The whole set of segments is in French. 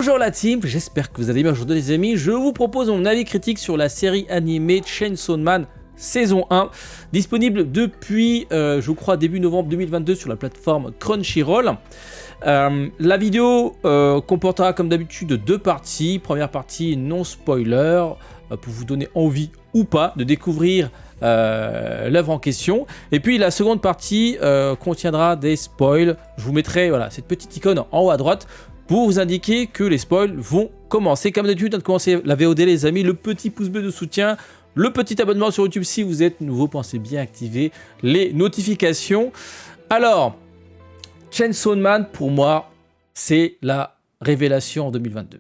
Bonjour la team, j'espère que vous allez bien aujourd'hui les amis. Je vous propose mon avis critique sur la série animée Chainsaw Man saison 1, disponible depuis, je crois, début novembre 2022 sur la plateforme Crunchyroll. La vidéo comportera comme d'habitude deux parties. Première partie non spoiler, pour vous donner envie ou pas de découvrir l'œuvre en question. Et puis la seconde partie contiendra des spoils. Je vous mettrai voilà, cette petite icône en haut à droite pour vous indiquer que les spoils vont commencer. Comme d'habitude, avant de commencer la VOD les amis, le petit pouce bleu de soutien, le petit abonnement sur YouTube si vous êtes nouveau, pensez bien activer les notifications. Alors, Chainsaw Man pour moi, c'est la révélation en 2022.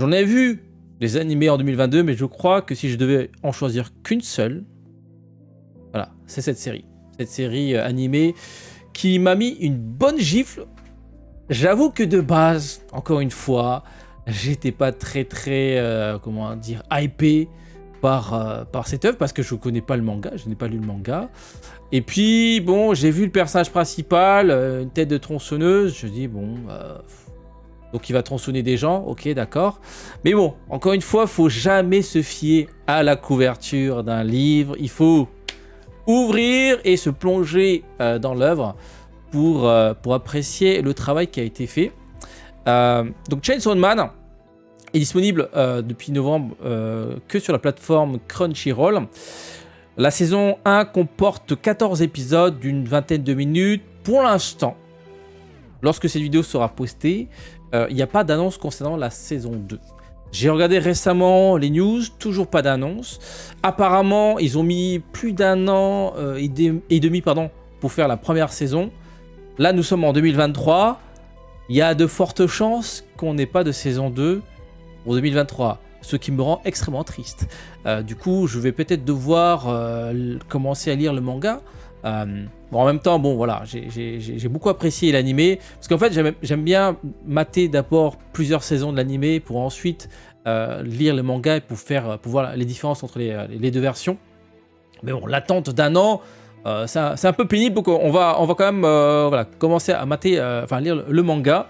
J'en ai vu des animés en 2022, mais je crois que si je devais en choisir qu'une seule, voilà, c'est cette série. Cette série animée qui m'a mis une bonne gifle. J'avoue que de base, encore une fois, j'étais pas très comment dire, hypé par cette œuvre parce que je connais pas le manga, je n'ai pas lu le manga. Et puis bon, j'ai vu le personnage principal, une tête de tronçonneuse, je dis bon, donc il va tronçonner des gens, ok d'accord. Mais bon, encore une fois, faut jamais se fier à la couverture d'un livre, il faut ouvrir et se plonger dans l'œuvre pour apprécier le travail qui a été fait. Donc Chainsaw Man est disponible depuis novembre que sur la plateforme Crunchyroll. La saison 1 comporte 14 épisodes d'une vingtaine de minutes. Pour l'instant, lorsque cette vidéo sera postée, il n'y a pas d'annonce concernant la saison 2. J'ai regardé récemment les news, toujours pas d'annonce. Apparemment, ils ont mis plus d'un an et demi pour faire la première saison. Là, nous sommes en 2023. Il y a de fortes chances qu'on n'ait pas de saison 2 pour 2023. Ce qui me rend extrêmement triste. Du coup, je vais peut-être devoir commencer à lire le manga. Bon, en même temps, bon, voilà, j'ai beaucoup apprécié l'animé. Parce qu'en fait, j'aime bien mater d'abord plusieurs saisons de l'animé pour ensuite lire le manga et pour voir les différences entre les deux versions. Mais bon, l'attente d'un an... c'est un peu pénible, donc on va quand même voilà, commencer à lire le manga.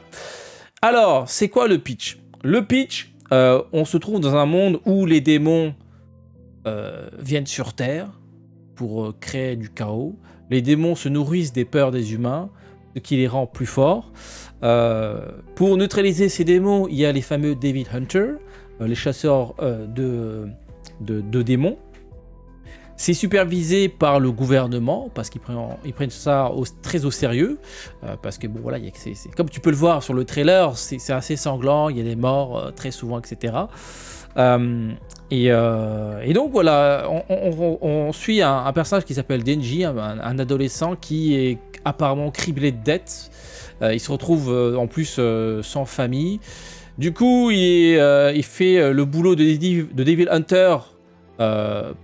Alors, c'est quoi le pitch ? Le pitch, on se trouve dans un monde où les démons viennent sur Terre pour créer du chaos. Les démons se nourrissent des peurs des humains, ce qui les rend plus forts. Pour neutraliser ces démons, il y a les fameux Devil Hunter, les chasseurs de démons. C'est supervisé par le gouvernement parce qu'ils prennent ça très au sérieux. Parce que bon voilà, comme tu peux le voir sur le trailer, c'est assez sanglant, il y a des morts très souvent, etc. Et donc voilà, on suit un personnage qui s'appelle Denji, un adolescent qui est apparemment criblé de dettes. Il se retrouve en plus sans famille. Du coup, il fait le boulot de Devil Hunter.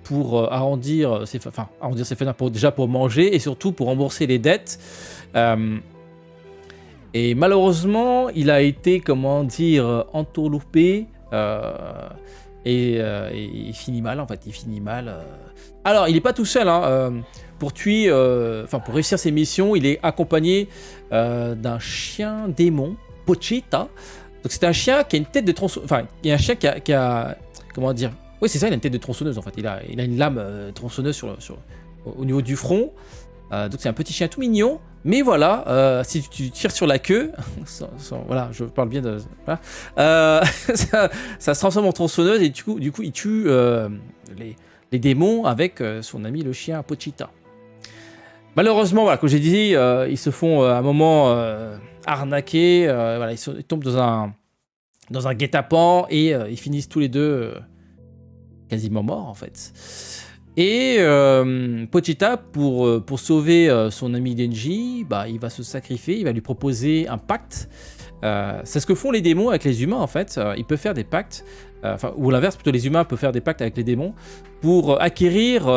Pour arrondir ses fenêtres, pour manger et surtout pour rembourser les dettes. Et malheureusement, il a été, entourloupé et il finit mal en fait. Alors, il n'est pas tout seul. Pour réussir ses missions, il est accompagné d'un chien démon, Pochita. Donc c'est un chien qui a une tête de tronçonneuse. Enfin, il y a un chien qui a comment dire. Oui, c'est ça, il a une tête de tronçonneuse en fait. Il a une lame tronçonneuse au niveau du front. Donc c'est un petit chien tout mignon. Mais voilà, si tu tires sur la queue, voilà, je parle bien de. Voilà, ça se transforme en tronçonneuse et du coup il tue les démons avec son ami le chien Pochita. Malheureusement, voilà, comme j'ai dit, ils se font à un moment arnaquer. Voilà, ils tombent dans un guet-apens et ils finissent tous les deux. Quasiment mort en fait. Et Pochita, pour sauver son ami Denji, il va se sacrifier, il va lui proposer un pacte. C'est ce que font les démons avec les humains en fait. Ils peuvent faire des pactes, ou l'inverse, plutôt les humains peuvent faire des pactes avec les démons pour acquérir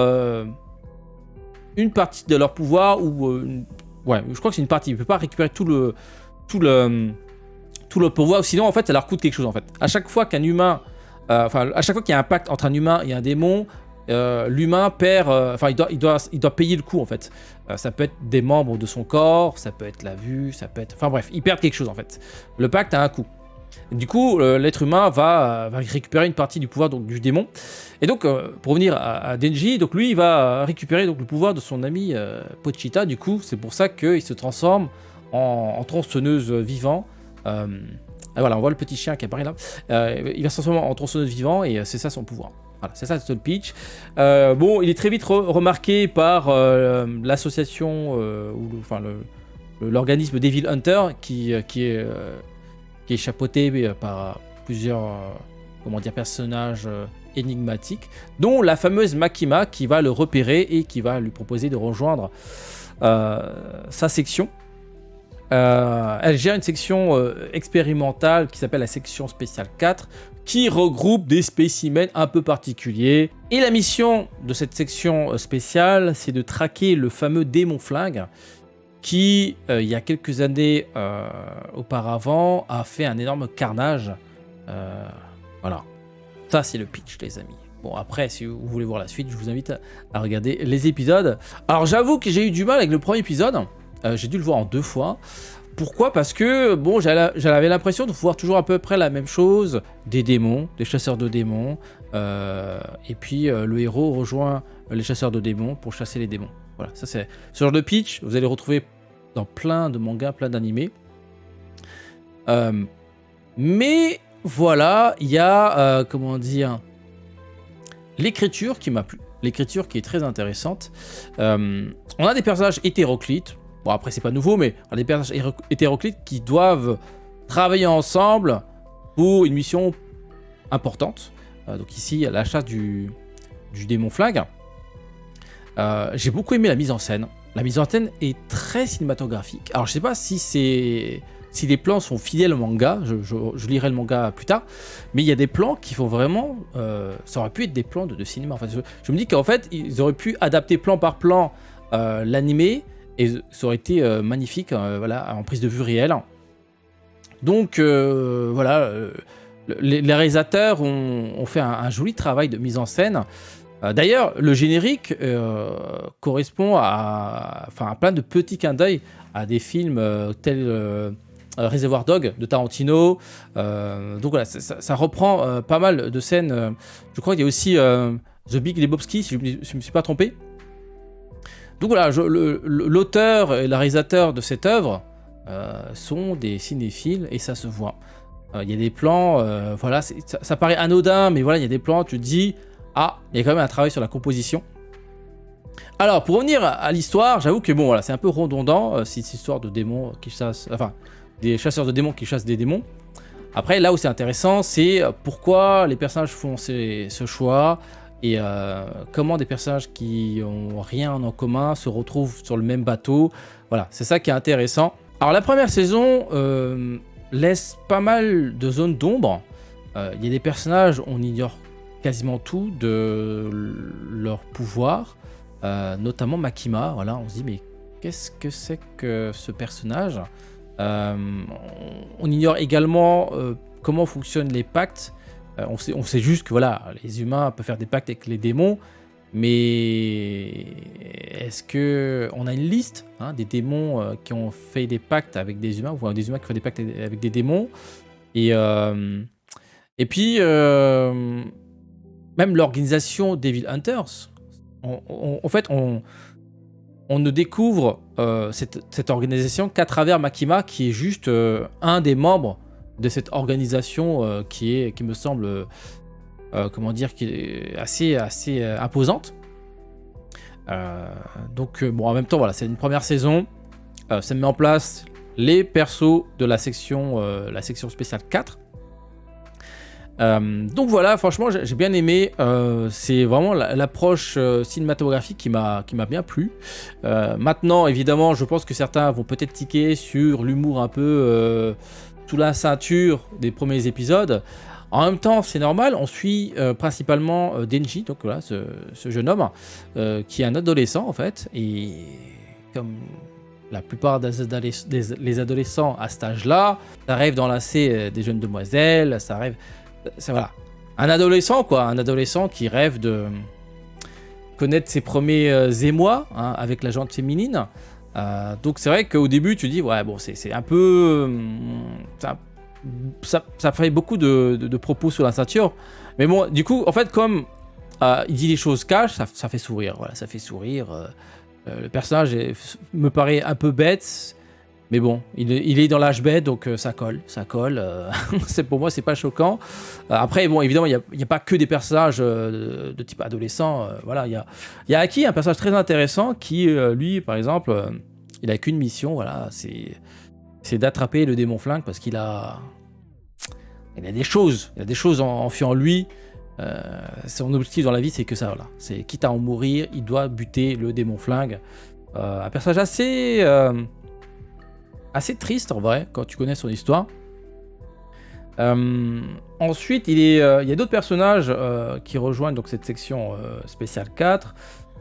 une partie de leur pouvoir ouais, je crois que c'est une partie. Ils ne peuvent pas récupérer tout le pouvoir, sinon en fait ça leur coûte quelque chose en fait. À chaque fois qu'un humain à chaque fois qu'il y a un pacte entre un humain et un démon, l'humain perd. Il doit payer le coût en fait. Ça peut être des membres de son corps, ça peut être la vue, ça peut être. Enfin bref, il perd quelque chose en fait. Le pacte a un coût. Du coup, l'être humain va récupérer une partie du pouvoir donc, du démon. Et donc, pour revenir à Denji, donc lui, il va récupérer donc, le pouvoir de son ami Pochita. Du coup, c'est pour ça qu'il se transforme en tronçonneuse vivant. Voilà, on voit le petit chien qui apparaît là. Il va se transformer en tronçonneuse vivant et c'est ça son pouvoir. Voilà, c'est ça le pitch. Bon, il est très vite remarqué par l'association, l'organisme Devil Hunter qui est chapeauté par plusieurs personnages énigmatiques, dont la fameuse Makima qui va le repérer et qui va lui proposer de rejoindre sa section. Elle gère une section expérimentale qui s'appelle la section spéciale 4, qui regroupe des spécimens un peu particuliers. Et la mission de cette section spéciale, c'est de traquer le fameux démon flingue qui, il y a quelques années auparavant, a fait un énorme carnage. Voilà. Ça, c'est le pitch, les amis. Bon, après, si vous voulez voir la suite, je vous invite à regarder les épisodes. Alors, j'avoue que j'ai eu du mal avec le premier épisode. J'ai dû le voir en 2 fois. Pourquoi ? Parce que, bon, j'avais l'impression de voir toujours à peu près la même chose. Des démons, des chasseurs de démons. Et puis, le héros rejoint les chasseurs de démons pour chasser les démons. Voilà, ça c'est ce genre de pitch, vous allez retrouver dans plein de mangas, plein d'animés. Mais voilà, il y a, l'écriture qui m'a plu. L'écriture qui est très intéressante. On a des personnages hétéroclites. Bon, après, c'est pas nouveau, mais on a des personnages hétéroclites qui doivent travailler ensemble pour une mission importante. Donc ici, la chasse du démon flingue. J'ai beaucoup aimé la mise en scène. La mise en scène est très cinématographique. Alors, je sais pas si les plans sont fidèles au manga. Je lirai le manga plus tard. Mais il y a des plans qui font vraiment... ça aurait pu être des plans de cinéma. Enfin, je me dis qu'en fait, ils auraient pu adapter plan par plan l'animé. Et ça aurait été magnifique voilà, en prise de vue réelle. Donc, voilà... les réalisateurs ont fait un joli travail de mise en scène. D'ailleurs, le générique correspond à plein de petits clins d'œil à des films tels Reservoir Dogs de Tarantino. Donc voilà, ça reprend pas mal de scènes. Je crois qu'il y a aussi The Big Lebowski, si je ne me suis pas trompé. Donc voilà, l'auteur et le réalisateur de cette œuvre sont des cinéphiles et ça se voit. Il y a des plans, voilà, ça paraît anodin, mais voilà, il y a des plans, tu te dis, ah, il y a quand même un travail sur la composition. Alors, pour revenir à l'histoire, j'avoue que bon, voilà, c'est un peu redondant, cette histoire de démons qui chassent, enfin, des chasseurs de démons qui chassent des démons. Après, là où c'est intéressant, c'est pourquoi les personnages font ce choix et comment des personnages qui ont rien en commun se retrouvent sur le même bateau. Voilà, c'est ça qui est intéressant. Alors, la première saison laisse pas mal de zones d'ombre. Il y a des personnages, on ignore quasiment tout de leur pouvoir, notamment Makima. Voilà, on se dit, mais qu'est-ce que c'est que ce personnage ? On ignore également comment fonctionnent les pactes. On sait juste que voilà, les humains peuvent faire des pactes avec les démons, mais est-ce qu'on a une liste des démons qui ont fait des pacts avec des humains, ou des humains qui font des pacts avec des démons ? Et puis, même l'organisation Devil Hunters, en fait, on ne découvre cette organisation qu'à travers Makima, qui est juste un des membres de cette organisation qui me semble, qui est assez imposante. Donc, bon, en même temps, voilà, c'est une première saison. Ça met en place les persos de la section spéciale 4. Donc voilà, franchement, j'ai bien aimé. C'est vraiment l'approche cinématographique qui m'a bien plu. Maintenant, évidemment, je pense que certains vont peut-être tiquer sur l'humour un peu sous la ceinture des premiers épisodes. En même temps, c'est normal, on suit principalement Denji, donc voilà, ce jeune homme, qui est un adolescent en fait, et comme la plupart des adolescents à cet âge-là, ça rêve d'enlacer des jeunes demoiselles, ça rêve... C'est voilà, un adolescent qui rêve de connaître ses premiers émois avec la jante féminine. Donc c'est vrai qu'au début tu dis ouais bon c'est un peu ça fait beaucoup de propos sur la ceinture. Mais bon, du coup, en fait, comme il dit les choses cash, ça fait sourire. Voilà, ça fait sourire. Le personnage me paraît un peu bête. Mais bon, il est dans l'âge bête, donc ça colle. Pour moi, c'est pas choquant. Après, bon, évidemment, il n'y a pas que des personnages de type adolescent. Voilà, il y a Aki, un personnage très intéressant qui, lui, par exemple, il a qu'une mission, voilà, c'est d'attraper le démon flingue parce qu'il a des choses. Il a des choses en fui en lui. Son objectif dans la vie, c'est que ça, voilà. C'est quitte à en mourir, il doit buter le démon flingue. Un personnage assez triste en vrai, quand tu connais son histoire. Ensuite, il y a d'autres personnages qui rejoignent donc, cette section spéciale 4.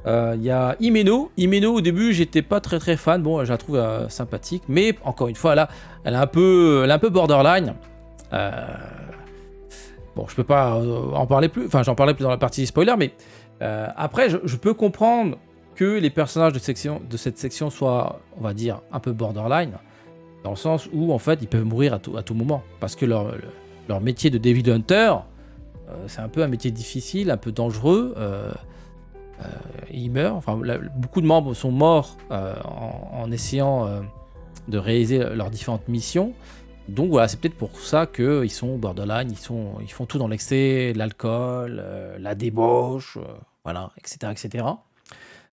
Il y a Himeno. Himeno, au début, j'étais pas très très fan. Bon, je la trouve sympathique, mais encore une fois, là, elle est un peu borderline. Bon, je peux pas en parler plus. Enfin, j'en parlais plus dans la partie spoiler, mais après, je peux comprendre que les personnages de cette section soient, on va dire, un peu borderline. Dans le sens où, en fait, ils peuvent mourir à tout moment. Parce que leur métier de Devil Hunter, c'est un peu un métier difficile, un peu dangereux. Ils meurent. Enfin, beaucoup de membres sont morts en essayant de réaliser leurs différentes missions. Donc voilà, c'est peut-être pour ça qu'ils sont borderline, ils font tout dans l'excès, l'alcool, la débauche, voilà, etc. etc.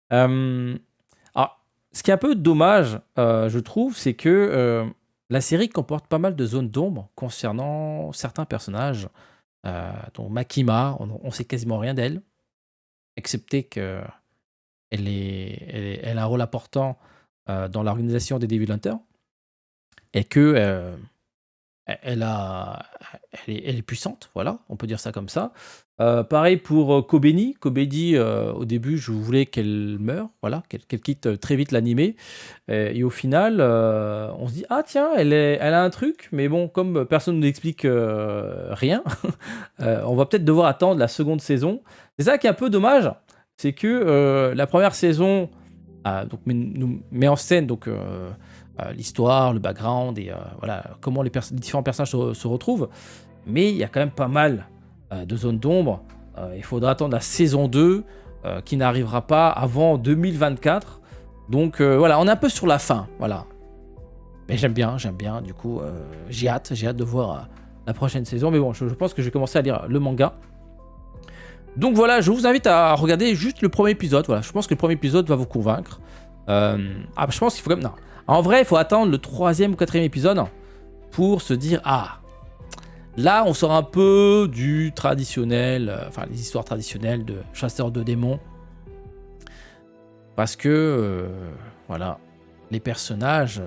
Alors, ce qui est un peu dommage, je trouve, c'est que la série comporte pas mal de zones d'ombre concernant certains personnages, dont Makima, on sait quasiment rien d'elle, excepté qu'elle elle a un rôle important dans l'organisation des Devil Hunters, et que elle est puissante, voilà, on peut dire ça comme ça. Pareil pour Kobeni. Kobeni, au début, je voulais qu'elle meure, voilà, qu'elle quitte très vite l'animé. Et au final, on se dit, ah tiens, elle a un truc, mais bon, comme personne ne nous explique rien, on va peut-être devoir attendre la seconde saison. C'est ça qui est un peu dommage, c'est que la première saison donc, nous met en scène donc, l'histoire, le background et voilà, comment les différents personnages se retrouvent. Mais il y a quand même pas mal de zones d'ombre. Il faudra attendre la saison 2 qui n'arrivera pas avant 2024. Donc voilà, on est un peu sur la fin. Voilà. Mais j'aime bien. Du coup, j'ai hâte de voir la prochaine saison. Mais bon, je pense que je vais commencer à lire le manga. Donc voilà, je vous invite à regarder juste le premier épisode. Voilà, je pense que le premier épisode va vous convaincre. Je pense qu'il faut quand même... Non. En vrai, il faut attendre le 3e ou 4e épisode pour se dire, ah, là, on sort un peu du traditionnel, enfin, les histoires traditionnelles de chasseurs de démons. Parce que, voilà, les personnages,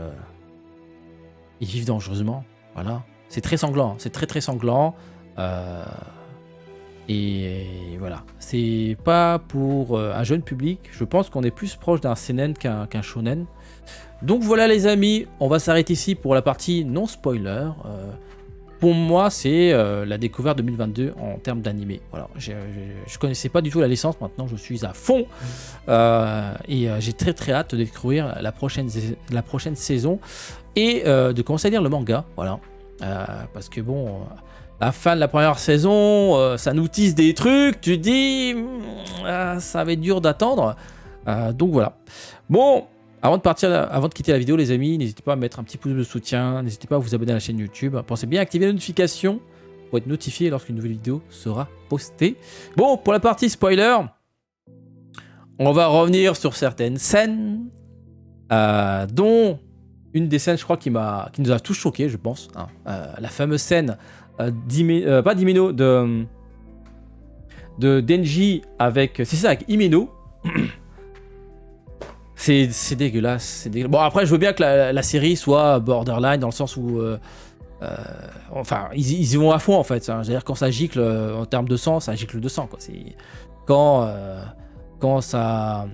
ils vivent dangereusement. Voilà. C'est très sanglant, c'est très très sanglant. Et voilà, c'est pas pour un jeune public. Je pense qu'on est plus proche d'un seinen qu'un shonen. Donc voilà les amis, on va s'arrêter ici pour la partie non spoiler. Pour moi, c'est la découverte 2022 en termes d'animé. Voilà, je connaissais pas du tout la licence, maintenant je suis à fond. Et j'ai très très hâte de découvrir la prochaine saison et de commencer à lire le manga. Voilà, parce que bon... la fin de la première saison, ça nous tisse des trucs, tu te dis, ça va être dur d'attendre. Donc voilà. Bon, avant de quitter la vidéo, les amis, n'hésitez pas à mettre un petit pouce de soutien, n'hésitez pas à vous abonner à la chaîne YouTube. Pensez bien à activer la notification pour être notifié lorsqu'une nouvelle vidéo sera postée. Bon, pour la partie spoiler, on va revenir sur certaines scènes, dont une des scènes, je crois, qui nous a tous choqués, je pense. Hein. La fameuse scène... pas d'Himeno, de Denji avec... C'est ça, avec Himeno. c'est dégueulasse, Bon, après, je veux bien que la série soit borderline, dans le sens où... enfin, ils y vont à fond, en fait. Hein. C'est-à-dire, quand ça gicle, en termes de sang, ça gicle de sang, quoi. Quand ça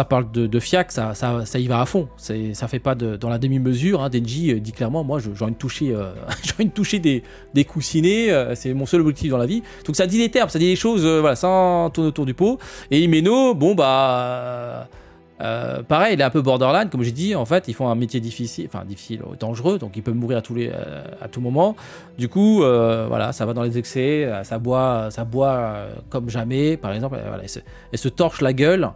parle de fiac, ça y va à fond. Ça fait pas dans la demi-mesure. Hein. Denji dit clairement, moi, j'ai envie de toucher des coussinets. C'est mon seul objectif dans la vie. Donc ça dit des termes, ça dit des choses, voilà, sans tourner autour du pot. Et Himeno, bon bah, Pareil, il est un peu borderline, comme j'ai dit. En fait, ils font un métier difficile, dangereux, donc ils peuvent mourir à tout moment. Du coup, voilà, ça va dans les excès, ça boit comme jamais, par exemple. Voilà, elle se torche la gueule.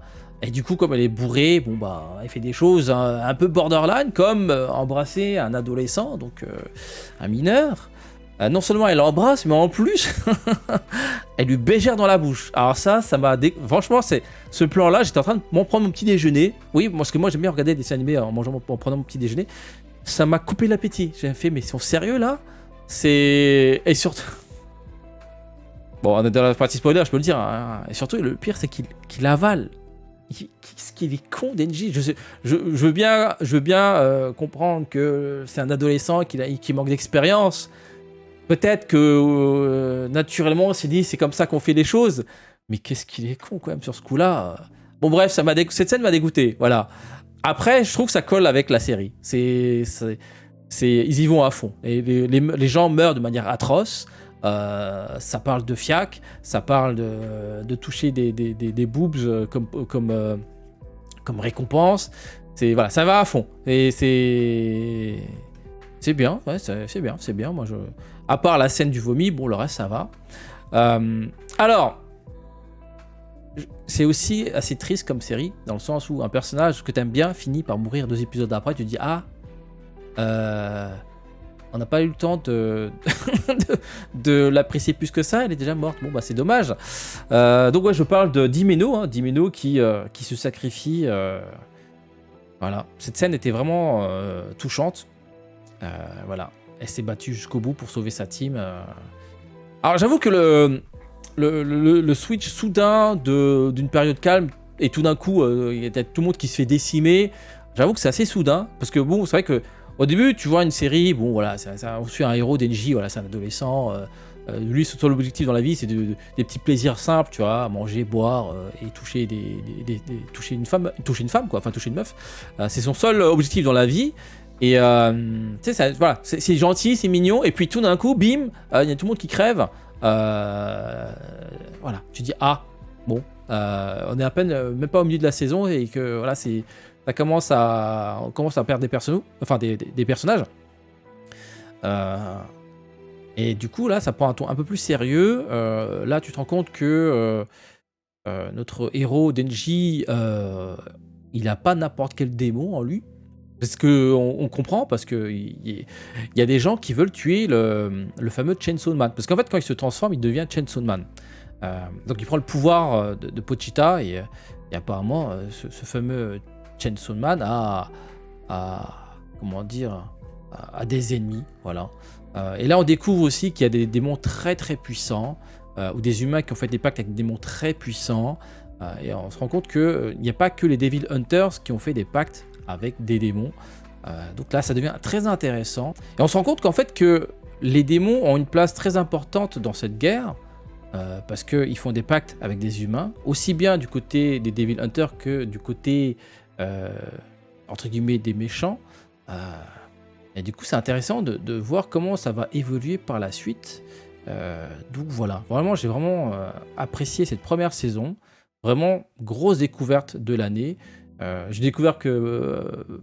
Et du coup, comme elle est bourrée, bon bah, elle fait des choses un peu borderline, comme embrasser un adolescent, donc un mineur. Non seulement elle l'embrasse, mais en plus, elle lui bégère dans la bouche. Alors ça m'a... Franchement, ce plan-là, j'étais en train de m'en prendre mon petit déjeuner. Oui, parce que moi, j'aime bien regarder des dessins animés en prenant mon petit déjeuner. Ça m'a coupé l'appétit. J'ai fait, mais ils sont sérieux, là? Et surtout... Bon, on est dans la partie spoiler, je peux le dire. Hein. Et surtout, le pire, c'est qu'il avale. Qu'est-ce qu'il est con, Denji. Je veux bien comprendre que c'est un adolescent qui manque d'expérience. Peut-être que naturellement on s'est dit c'est comme ça qu'on fait les choses, mais qu'est-ce qu'il est con quand même sur ce coup-là. Bon bref, cette scène m'a dégoûté, voilà. Après, je trouve que ça colle avec la série. Ils y vont à fond. Et les gens meurent de manière atroce. Ça parle de fiac, ça parle de toucher des boobs comme récompense. Voilà, ça va à fond. Et c'est bien, ouais, c'est bien. Moi, à part la scène du vomi, bon, le reste, ça va. Alors, c'est aussi assez triste comme série, dans le sens où un personnage que t'aimes bien finit par mourir 2 épisodes après. Tu te dis, on n'a pas eu le temps de l'apprécier plus que ça, elle est déjà morte. Bon, bah, c'est dommage. Donc, ouais, je parle de Dimeno, hein, Dimeno qui se sacrifie. Voilà, cette scène était vraiment touchante. Voilà, elle s'est battue jusqu'au bout pour sauver sa team. Alors j'avoue que le switch soudain d'une période calme et tout d'un coup il y a tout le monde qui se fait décimer. J'avoue que c'est assez soudain parce que bon, c'est vrai que au début tu vois une série, bon voilà, on suit un héros, Denji, voilà, c'est un adolescent. Lui, son objectif dans la vie, c'est des petits plaisirs simples, tu vois, manger, boire et toucher toucher une femme, quoi, enfin toucher une meuf. C'est son seul objectif dans la vie. Et tu sais, voilà, c'est gentil, c'est mignon, et puis tout d'un coup, bim, il y a tout le monde qui crève. Voilà, tu dis bon, on est à peine, même pas au milieu de la saison, et que voilà, on commence à perdre des personnages. Et du coup, là, ça prend un ton un peu plus sérieux. Là, tu te rends compte que notre héros Denji, il a pas n'importe quel démon en lui. Parce qu'on comprend, parce qu'il y a des gens qui veulent tuer le fameux Chainsaw Man. Parce qu'en fait, quand il se transforme, il devient Chainsaw Man. Donc il prend le pouvoir de Pochita, et apparemment, ce fameux Chainsaw Man a des ennemis. Voilà. Et là, on découvre aussi qu'il y a des démons très très puissants, ou des humains qui ont fait des pactes avec des démons très puissants. Et on se rend compte qu'il n'y a pas que les Devil Hunters qui ont fait des pactes avec des démons. Donc là, ça devient très intéressant. Et on se rend compte qu'en fait, que les démons ont une place très importante dans cette guerre, parce qu'ils font des pactes avec des humains, aussi bien du côté des Devil Hunters que du côté, entre guillemets, des méchants. Et du coup, c'est intéressant de voir comment ça va évoluer par la suite. Donc voilà, vraiment, j'ai vraiment apprécié cette première saison. Vraiment, grosse découverte de l'année. J'ai découvert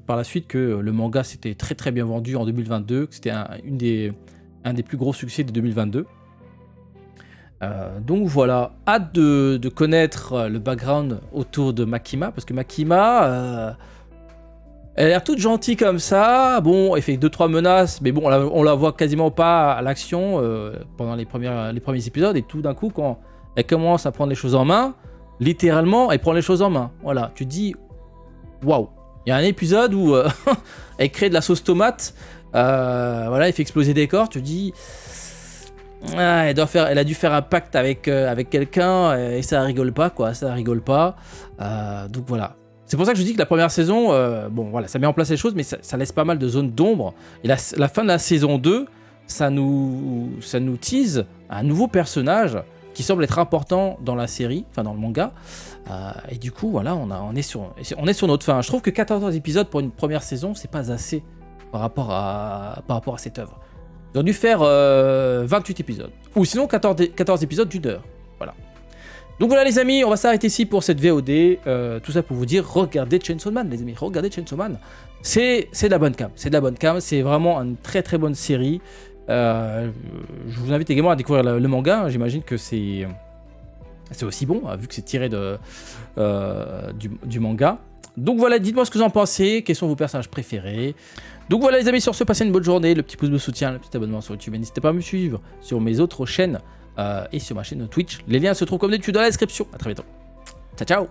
par la suite que le manga s'était très très bien vendu en 2022, que c'était un des plus gros succès de 2022. Donc voilà, hâte de connaître le background autour de Makima, parce que Makima, elle a l'air toute gentille comme ça. Bon, elle fait 2-3 menaces, mais bon, on la voit quasiment pas à l'action pendant les premiers épisodes, et tout d'un coup, quand elle commence à prendre les choses en main, littéralement, elle prend les choses en main. Voilà, tu te dis... Waouh! Il y a un épisode où elle crée de la sauce tomate, voilà, elle fait exploser des corps, tu te dis, elle a dû faire un pacte avec quelqu'un, et ça rigole pas, quoi, ça rigole pas. Donc voilà. C'est pour ça que je dis que la première saison, bon voilà, ça met en place les choses, mais ça laisse pas mal de zones d'ombre. Et la fin de la saison 2, ça nous tease un nouveau personnage qui semble être important dans la série, enfin dans le manga. Et du coup, voilà, on est sur notre fin. Je trouve que 14 épisodes pour une première saison, c'est pas assez par rapport à cette œuvre. Ils ont dû faire 28 épisodes. Ou sinon 14 épisodes d'1 heure. Voilà. Donc voilà les amis, on va s'arrêter ici pour cette VOD. Tout ça pour vous dire, regardez Chainsaw Man les amis, regardez Chainsaw Man. C'est de la bonne cam, c'est vraiment une très très bonne série. Je vous invite également à découvrir le manga, j'imagine que c'est aussi bon, vu que c'est tiré du manga. Donc voilà, dites-moi ce que vous en pensez, quels sont vos personnages préférés. Donc voilà les amis, sur ce, passez une bonne journée, le petit pouce de soutien, le petit abonnement sur YouTube, et n'hésitez pas à me suivre sur mes autres chaînes et sur ma chaîne Twitch. Les liens se trouvent comme d'habitude dans la description. A très bientôt. Ciao ciao.